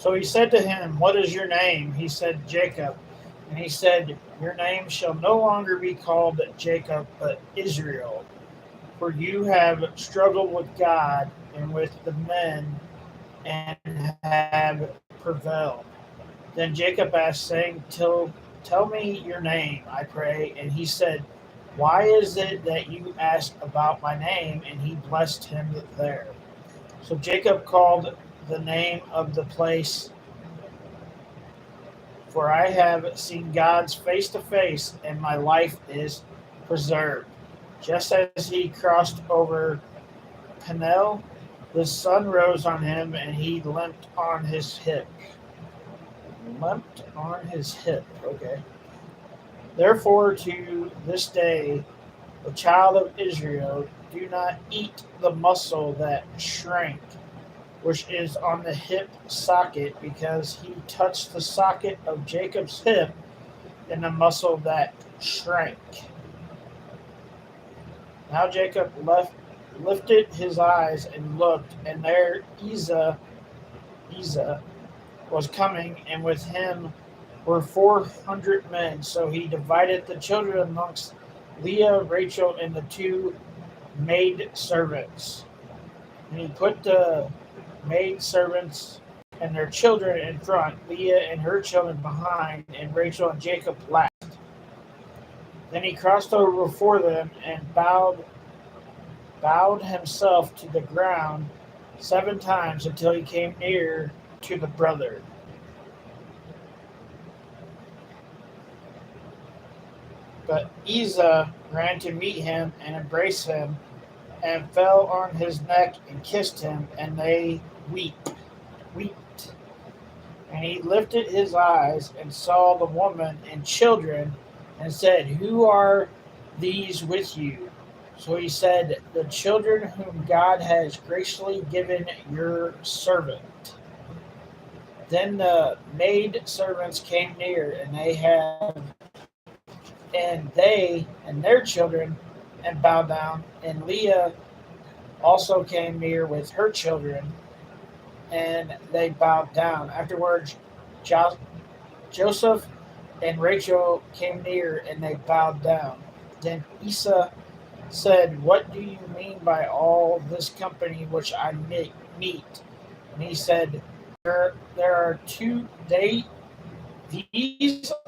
So he said to him, "What is your name?" He said, "Jacob." And he said, "Your name shall no longer be called Jacob, but Israel, for you have struggled with God and with the men and have prevailed." Then Jacob asked, saying, Tell me your name, I pray. And he said, "Why is it that you ask about my name?" And he blessed him there. So Jacob called the name of the place, "For I have seen God's face to face, and my life is preserved." Just as he crossed over Peniel, the sun rose on him, and he limped on his hip. Limped on his hip. Okay. Therefore, to this day, the child of Israel do not eat the muscle that shrank, which is on the hip socket, because he touched the socket of Jacob's hip and the muscle that shrank. Now Jacob lifted his eyes and looked, and there Esau was coming, and with him were 400 men. So he divided the children amongst Leah, Rachel, and the two maid servants. And he put the maid servants and their children in front, Leah and her children behind, and Rachel and Jacob last. Then he crossed over before them and bowed himself to the ground 7 times until he came near to the brother. But Esau ran to meet him and embraced him and fell on his neck and kissed him, and they wept. And he lifted his eyes and saw the woman and children, and said, "Who are these with you?" So he said, "The children whom God has graciously given your servant." Then the maid servants came near, and their children, and bowed down. And Leah also came near with her children, and they bowed down. Afterwards, jo- Joseph and Rachel came near, and they bowed down. Then Esau said, "What do you mean by all this company which I meet?" And he said, there are two, these are